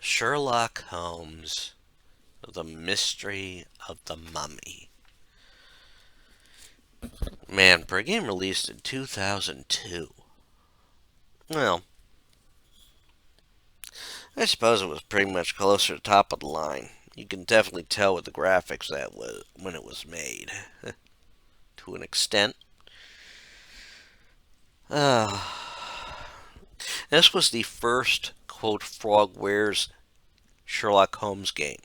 Sherlock Holmes, The Mystery of the Mummy. Man, for a game released in 2002. Well, I suppose it was pretty much closer to top of the line. You can definitely tell with the graphics that was when it was made. To an extent. Uh, this was the first, quote, Frogwares Sherlock Holmes game.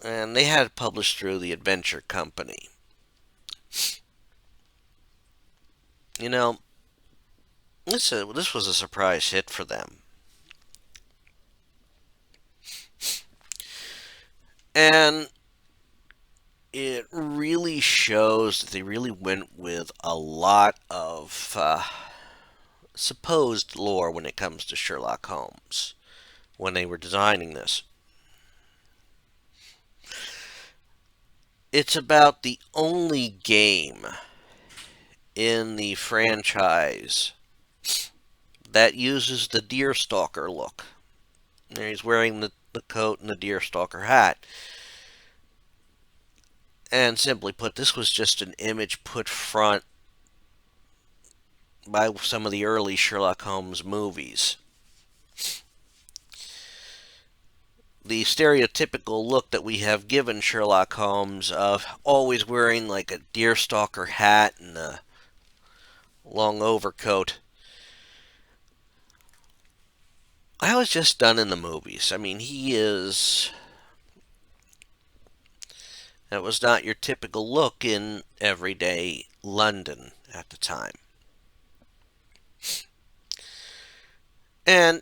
And they had it published through the Adventure Company. You know, this was a surprise hit for them. And it really shows that they really went with a lot of supposed lore when it comes to Sherlock Holmes when they were designing this. It's about the only game in the franchise that uses the Deerstalker look. He's wearing the coat and the Deerstalker hat. And simply put, this was just an image put front by some of the early Sherlock Holmes movies. The stereotypical look that we have given Sherlock Holmes of always wearing like a deerstalker hat and a long overcoat. That was just done in the movies. I mean, that was not your typical look in everyday London at the time. And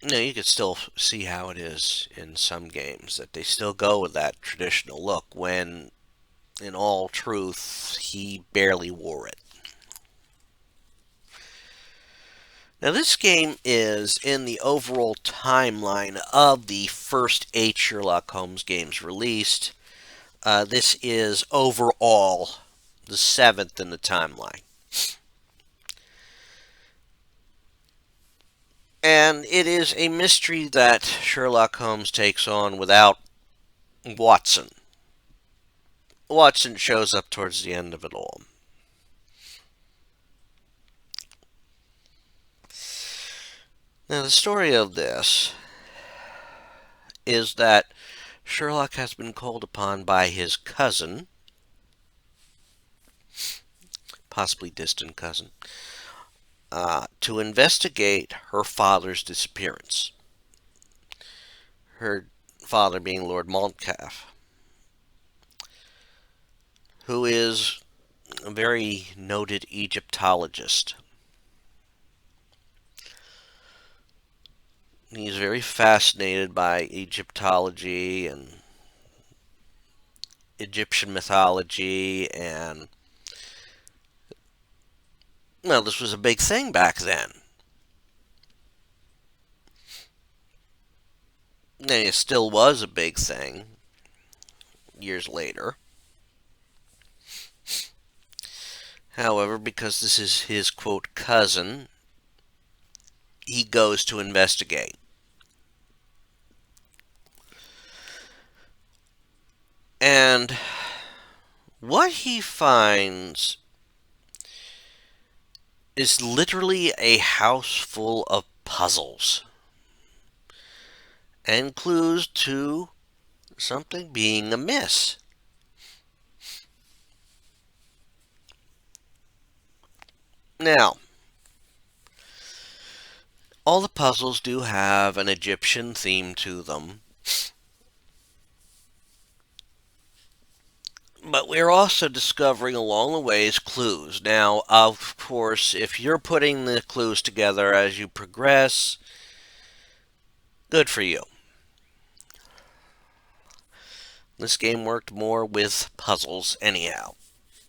you could still see how it is in some games that they still go with that traditional look when, in all truth, he barely wore it. Now, this game is in the overall timeline of the first 8 Sherlock Holmes games released. This is overall the 7th in the timeline. And it is a mystery that Sherlock Holmes takes on without Watson. Watson shows up towards the end of it all. Now, the story of this is that Sherlock has been called upon by his cousin, possibly distant cousin, to investigate her father's disappearance. Her father being Lord Montcalf, who is a very noted Egyptologist. He's very fascinated by Egyptology and Egyptian mythology, and well, this was a big thing back then. And it still was a big thing years later. However, because this is his, quote, cousin, he goes to investigate. And what he finds is literally a house full of puzzles and clues to something being amiss. Now, all the puzzles do have an Egyptian theme to them, but we're also discovering along the ways clues. Now, of course, if you're putting the clues together as you progress, good for you. This game worked more with puzzles anyhow.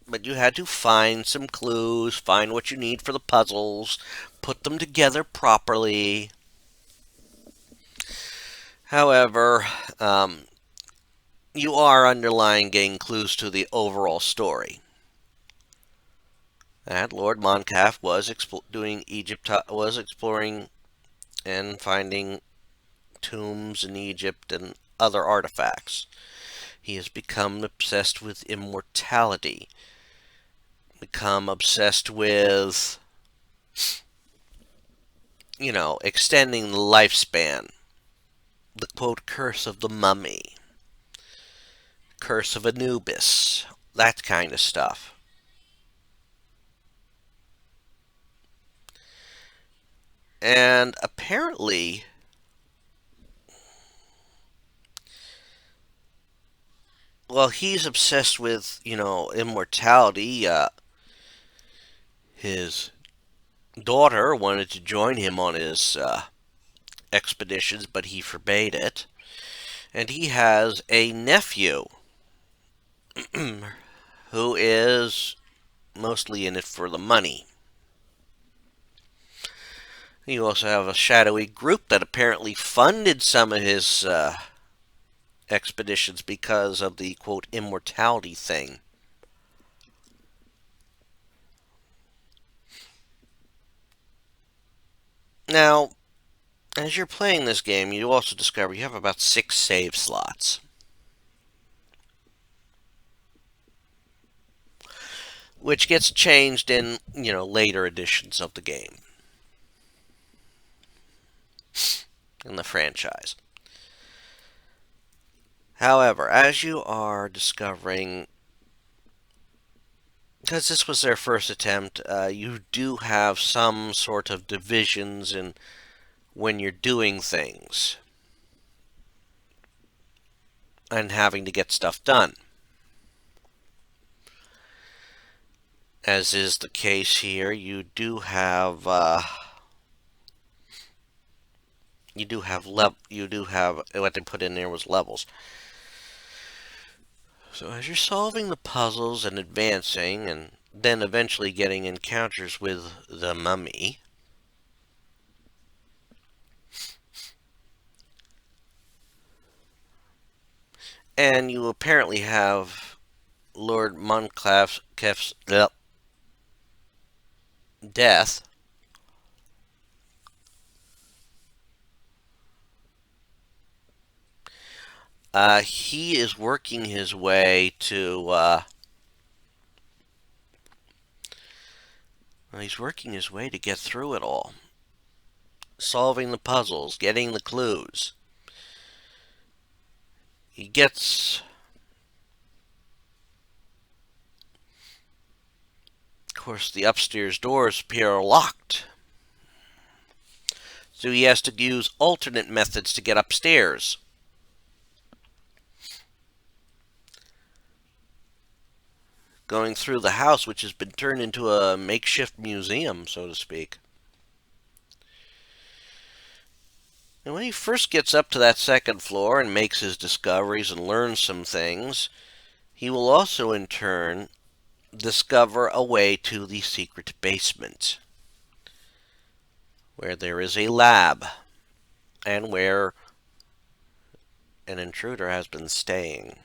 But you had to find some clues, find what you need for the puzzles, put them together properly. However, you are underlying getting clues to the overall story. that Lord Moncalf was doing Egypt, was exploring and finding tombs in Egypt and other artifacts. He has become obsessed with immortality, become obsessed with, extending the lifespan. The quote, curse of the mummy, curse of Anubis, that kind of stuff. And apparently, well, he's obsessed with, immortality. His daughter wanted to join him on his expeditions, but he forbade it. And he has a nephew who is mostly in it for the money. You also have a shadowy group that apparently funded some of his expeditions because of the, quote, immortality thing. Now, as you're playing this game, you also discover you have about 6 save slots, which gets changed in, later editions of the game in the franchise. However, as you are discovering, because this was their first attempt, you do have some sort of divisions in when you're doing things and having to get stuff done. As is the case here, you do have what they put in there was levels. So as you're solving the puzzles and advancing, and then eventually getting encounters with the mummy, and you apparently have Lord Moncalf's death. He is working his way to. He's working his way to get through it all, solving the puzzles, getting the clues. He gets. Of course, the upstairs doors appear locked, so he has to use alternate methods to get upstairs. Going through the house, which has been turned into a makeshift museum, so to speak. And when he first gets up to that second floor and makes his discoveries and learns some things, he will also in turn discover a way to the secret basement, where there is a lab and where an intruder has been staying.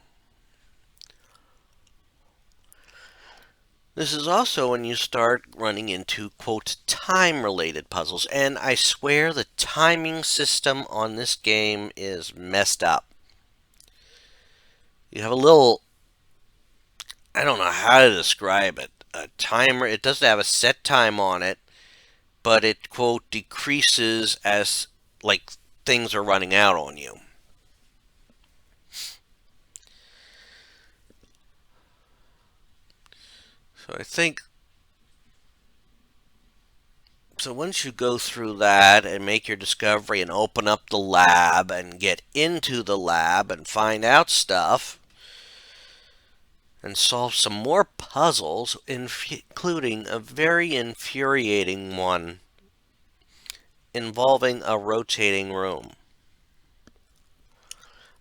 This is also when you start running into, quote, time-related puzzles, and I swear the timing system on this game is messed up. You have a little, I don't know how to describe it, a timer. It doesn't have a set time on it, but it, quote, decreases as, like, things are running out on you. So I think, so once you go through that and make your discovery and open up the lab and get into the lab and find out stuff and solve some more puzzles, including a very infuriating one involving a rotating room.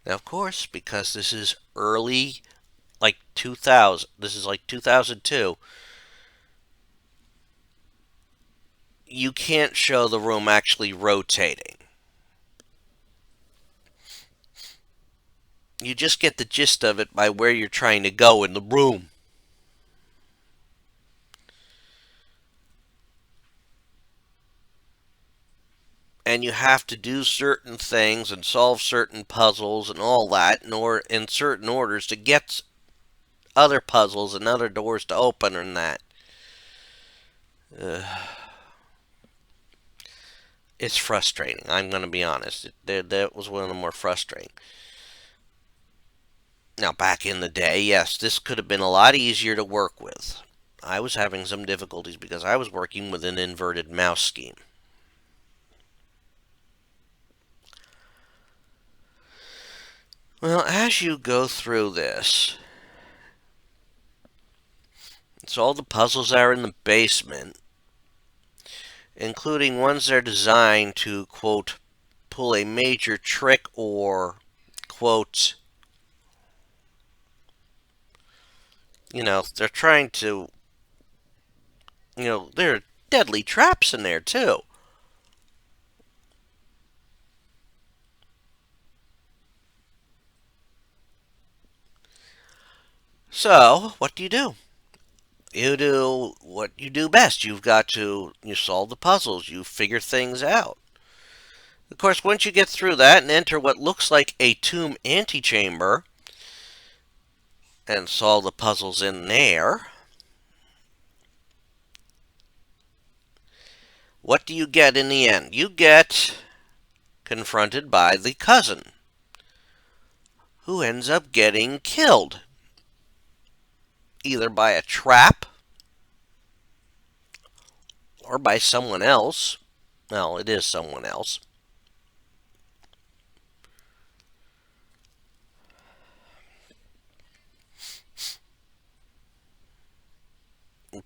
Now, of course, because this is early, like 2000, this is like 2002, you can't show the room actually rotating. You just get the gist of it by where you're trying to go in the room. and you have to do certain things and solve certain puzzles and all that in certain orders to get other puzzles and other doors to open and that. It's frustrating. I'm going to be honest. That was one of the more frustrating. Now, back in the day, yes, this could have been a lot easier to work with. I was having some difficulties because I was working with an inverted mouse scheme. Well, as you go through this, it's all the puzzles that are in the basement, including ones that are designed to, quote, pull a major trick or, quote, they're trying to, there are deadly traps in there, too. So, what do? You do what you do best. You solve the puzzles, you figure things out. Of course, once you get through that and enter what looks like a tomb antechamber and solve the puzzles in there, what do you get in the end? You get confronted by the cousin, who ends up getting killed, either by a trap or by someone else. Well, it is someone else.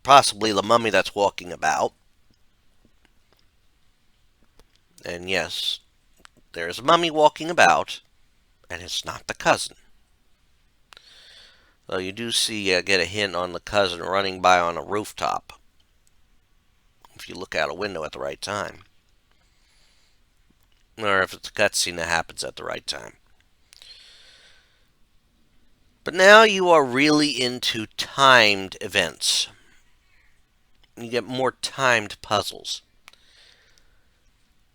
Possibly the mummy that's walking about. And yes, there's a mummy walking about, and it's not the cousin. Though you do get a hint on the cousin running by on a rooftop, if you look out a window at the right time. Or if it's a cutscene that happens at the right time. But now you are really into timed events. You get more timed puzzles.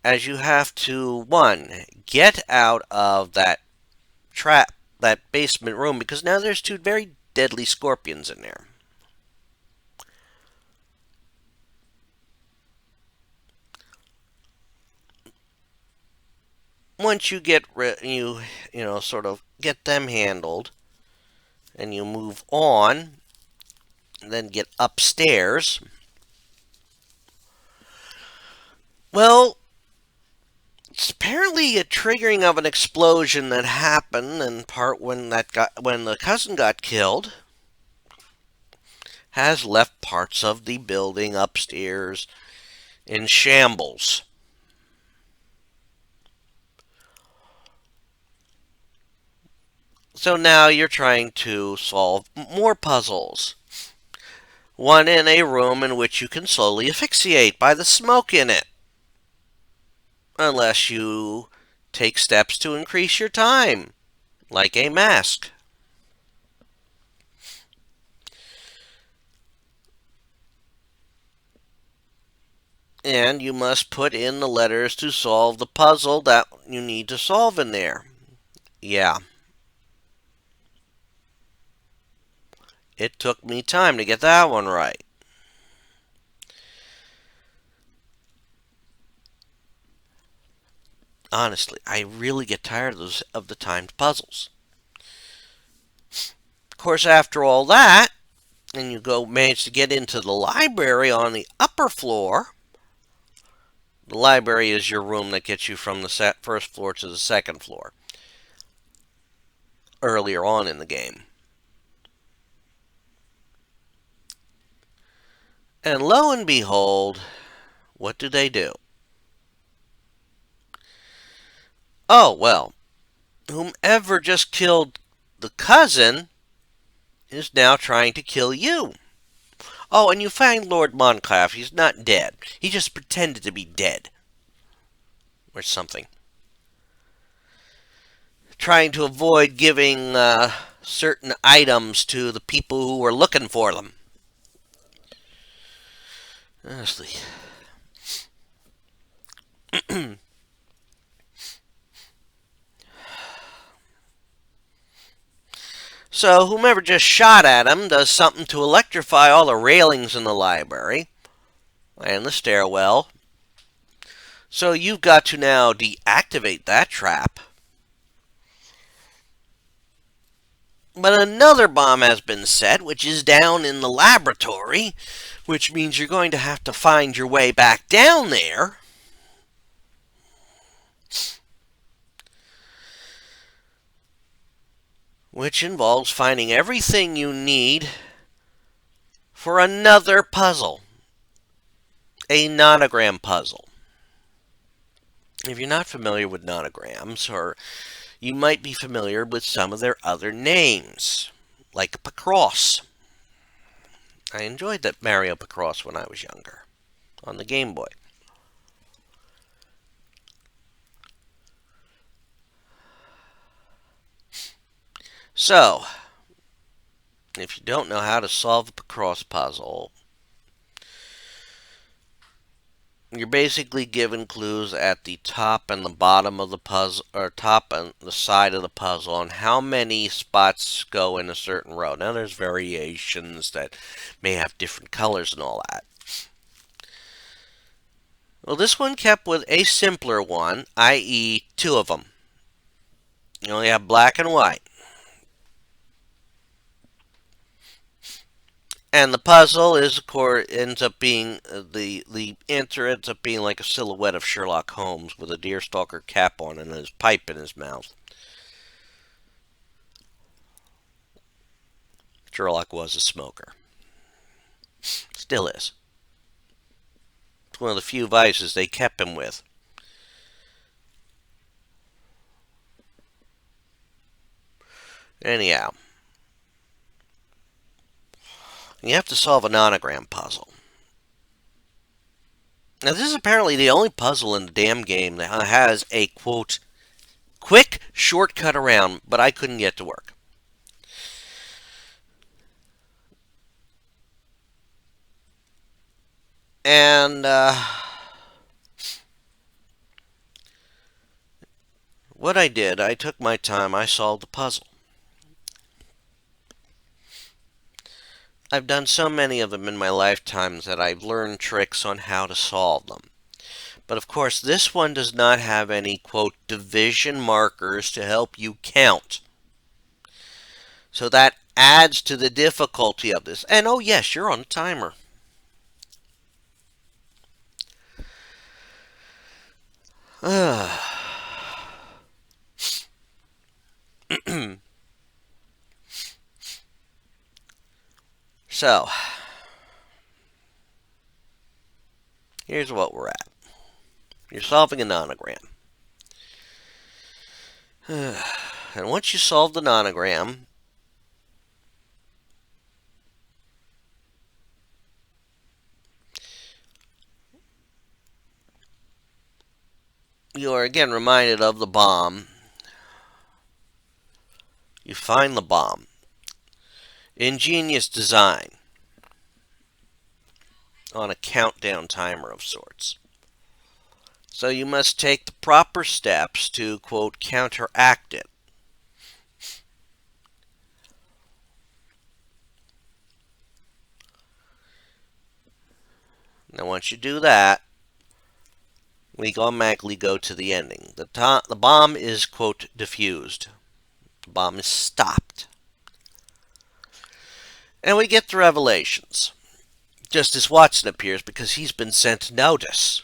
As you have to, one, get out of that basement room, because now there's two very deadly scorpions in there. Once you sort of get them handled, and you move on, and then get upstairs. Well, it's apparently a triggering of an explosion that happened in part when the cousin got killed, has left parts of the building upstairs in shambles. So now you're trying to solve more puzzles. One in a room in which you can slowly asphyxiate by the smoke in it, unless you take steps to increase your time, like a mask. And you must put in the letters to solve the puzzle that you need to solve in there. Yeah. It took me time to get that one right. Honestly, I really get tired of the timed puzzles. Of course, after all that, and you manage to get into the library on the upper floor. The library is your room that gets you from the first floor to the second floor, earlier on in the game. And lo and behold, what do? Oh, well, whomever just killed the cousin is now trying to kill you. Oh, and you find Lord Moncliffe. He's not dead. He just pretended to be dead. Or something. Trying to avoid giving certain items to the people who were looking for them. Honestly. So whomever just shot at him does something to electrify all the railings in the library and the stairwell. So you've got to now deactivate that trap. But another bomb has been set, which is down in the laboratory, which means you're going to have to find your way back down there. Which involves finding everything you need for another puzzle. A nonogram puzzle. If you're not familiar with nonograms, or you might be familiar with some of their other names, like Picross. I enjoyed that Mario Picross when I was younger, on the Game Boy. So, if you don't know how to solve the Picross puzzle, you're basically given clues at the top and the bottom of the puzzle, or top and the side of the puzzle, on how many spots go in a certain row. Now, there's variations that may have different colors and all that. Well, this one kept with a simpler one, i.e. two of them. You only have black and white. And the puzzle is, of course, ends up being the answer ends up being like a silhouette of Sherlock Holmes with a deerstalker cap on and his pipe in his mouth. Sherlock was a smoker. Still is. It's one of the few vices they kept him with. Anyhow, you have to solve a nonogram puzzle. Now, this is apparently the only puzzle in the damn game that has a, quote, quick shortcut around, but I couldn't get to work. And, what I did, I took my time, I solved the puzzle. I've done so many of them in my lifetime that I've learned tricks on how to solve them. But of course, this one does not have any, quote, division markers to help you count. So that adds to the difficulty of this. And oh yes, you're on a timer. So, here's what we're at. You're solving a nonogram. And once you solve the nonogram, you are again reminded of the bomb. You find the bomb. Ingenious design on a countdown timer of sorts. So you must take the proper steps to, quote, counteract it. Now once you do that, we automatically go to the ending. The bomb is, quote, diffused. The bomb is stopped. And we get the revelations. Justice Watson appears because he's been sent notice.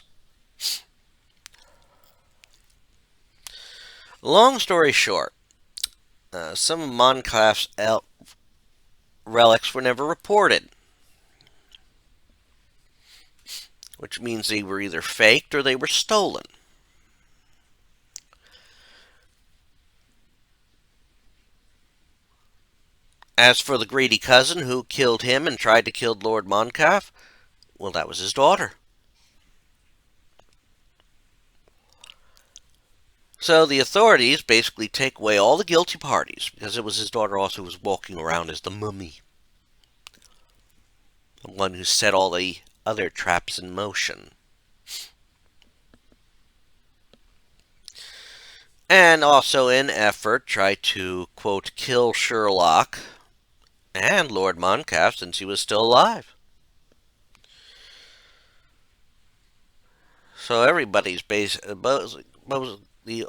Long story short, some of Moncalf's relics were never reported, which means they were either faked or they were stolen. As for the greedy cousin who killed him and tried to kill Lord Moncalf, well, that was his daughter. So the authorities basically take away all the guilty parties, because it was his daughter also who was walking around as the mummy. The one who set all the other traps in motion. and also in effort try to, quote, kill Sherlock and Lord Montcalf since he was still alive. So everybody's the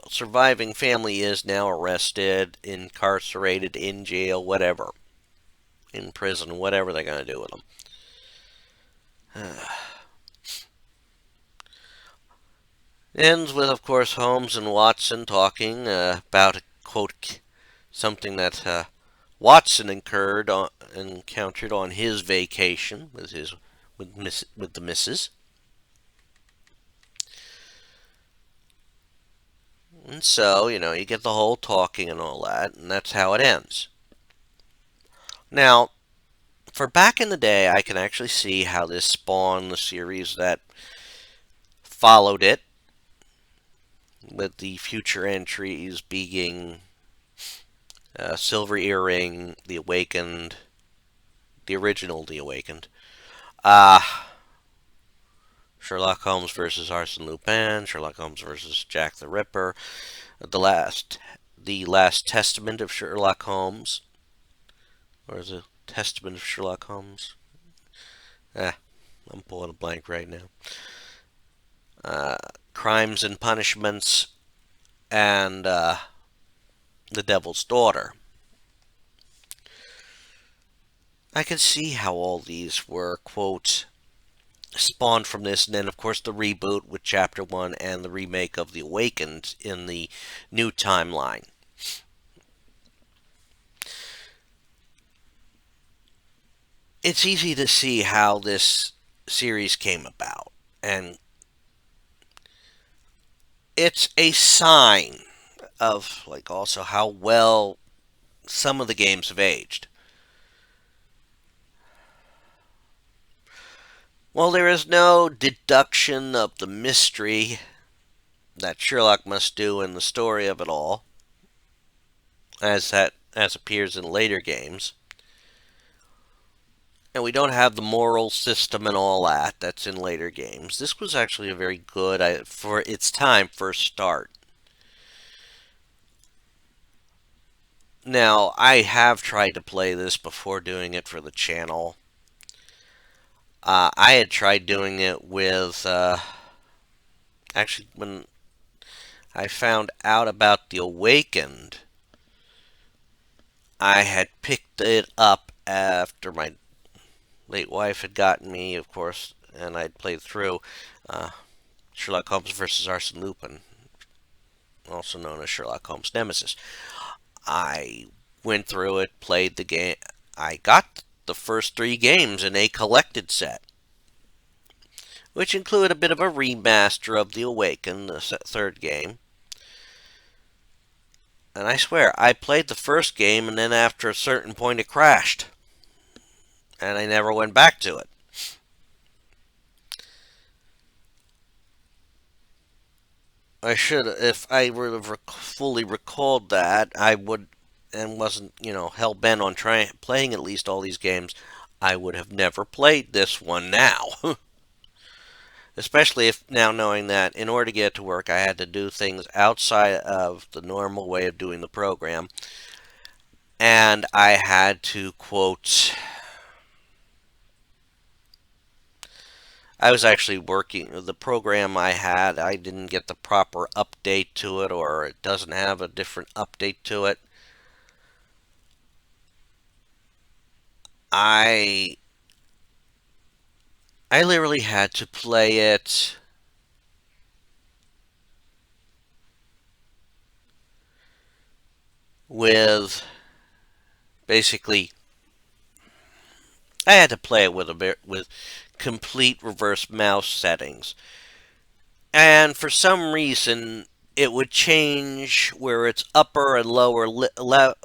surviving family is now arrested, incarcerated, in jail, whatever, in prison, whatever they're going to do with them. Ends with, of course, Holmes and Watson talking about, quote, something that Watson encountered on his vacation with the missus. And so, you get the whole talking and all that, and that's how it ends. Now, for back in the day, I can actually see how this spawned the series that followed it, with the future entries being Silver Earring, The Awakened, the original The Awakened, uh, Sherlock Holmes versus Arsène Lupin, Sherlock Holmes versus Jack the Ripper, the last Testament of Sherlock Holmes, or is it Testament of Sherlock Holmes? Ah, I'm pulling a blank right now. Crimes and Punishments, and The Devil's Daughter. I can see how all these were, quote, spawned from this, and then, of course, the reboot with Chapter 1 and the remake of The Awakened in the new timeline. It's easy to see how this series came about, and it's a sign of, like, also how well some of the games have aged. Well, there is no deduction of the mystery that Sherlock must do in the story of it all, as appears in later games. And we don't have the moral system and all that that's in later games. This was actually a very good, for its time, first start. Now, I have tried to play this before doing it for the channel. I had tried doing it with, actually, when I found out about The Awakened, I had picked it up after my late wife had gotten me, of course, and I'd played through Sherlock Holmes versus Arsène Lupin, also known as Sherlock Holmes Nemesis. I went through it, played the game. I got the first 3 games in a collected set, which included a bit of a remaster of The Awakened, the third game. And I swear, I played the first game, and then after a certain point it crashed. And I never went back to it. I should, if I would have fully recalled that, I would, and wasn't, hell bent on playing at least all these games, I would have never played this one now. Especially if now knowing that in order to get it to work, I had to do things outside of the normal way of doing the program. And I had to, quote, I was actually working, the program I had, I didn't get the proper update to it, or it doesn't have a different update to it. I literally had to play it with basically I had to play it with complete reverse mouse settings. And for some reason it would change where its upper, lower, left,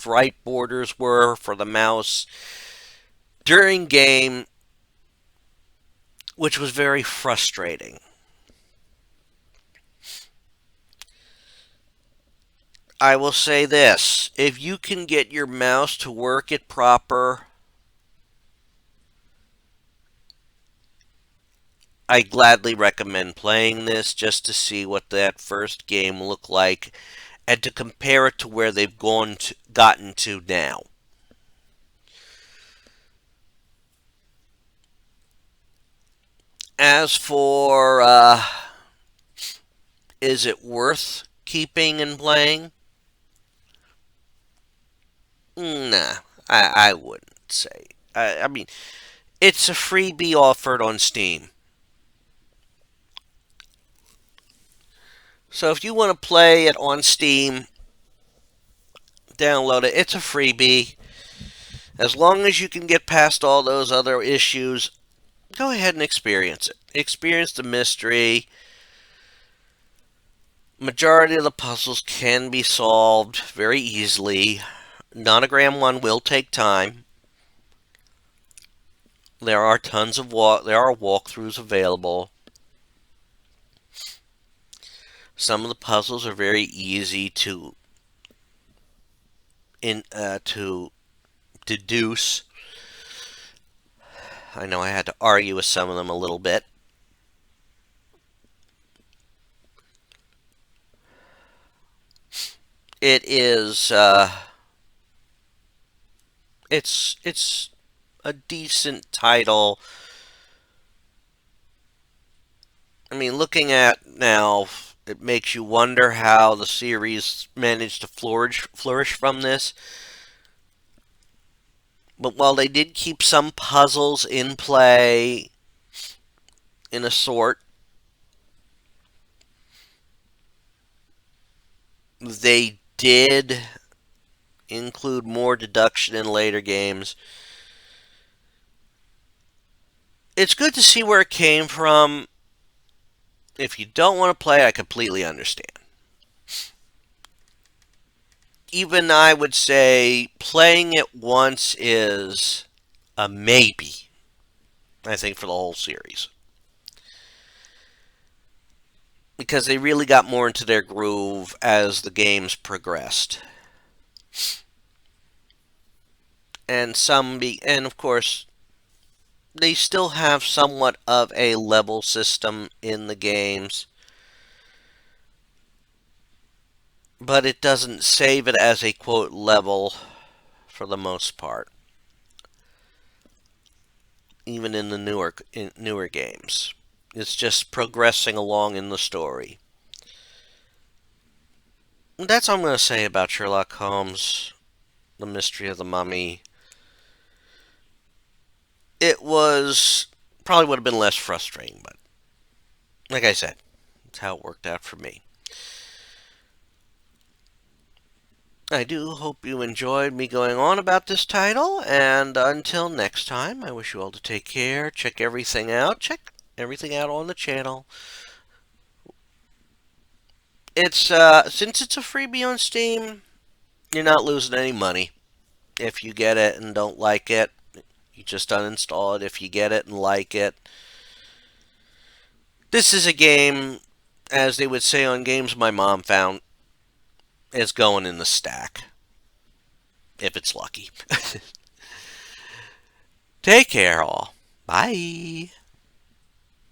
right borders were for the mouse during game, which was very frustrating. I will say this, if you can get your mouse to work it proper, I gladly recommend playing this just to see what that first game looked like and to compare it to where they've gotten to now. As for is it worth keeping and playing? Nah, I wouldn't say. I mean, it's a freebie offered on Steam. So if you want to play it on Steam, download it. It's a freebie. As long as you can get past all those other issues, go ahead and experience it. Experience the mystery. Majority of the puzzles can be solved very easily. Nonogram 1 will take time. There are walkthroughs available. Some of the puzzles are very easy to deduce. I know I had to argue with some of them a little bit. It is it's a decent title. I mean, looking at now, it makes you wonder how the series managed to flourish from this. But while they did keep some puzzles in play in a sort, they did include more deduction in later games. It's good to see where it came from. If you don't want to play, I completely understand. Even I would say playing it once is a maybe, I think, for the whole series. Because they really got more into their groove as the games progressed. And of course, they still have somewhat of a level system in the games, but it doesn't save it as a quote level for the most part, even in the newer games. It's just progressing along in the story. That's all I'm going to say about Sherlock Holmes, The Mystery of the Mummy. It was probably would have been less frustrating, but like I said, that's how it worked out for me. I do hope you enjoyed me going on about this title, and until next time, I wish you all to take care. Check everything out. Check everything out on the channel. It's since it's a freebie on Steam, you're not losing any money. If you get it and don't like it, you just uninstall it. If you get it and like it, this is a game, as they would say on games my mom found, is going in the stack. If it's lucky. Take care, all. Bye.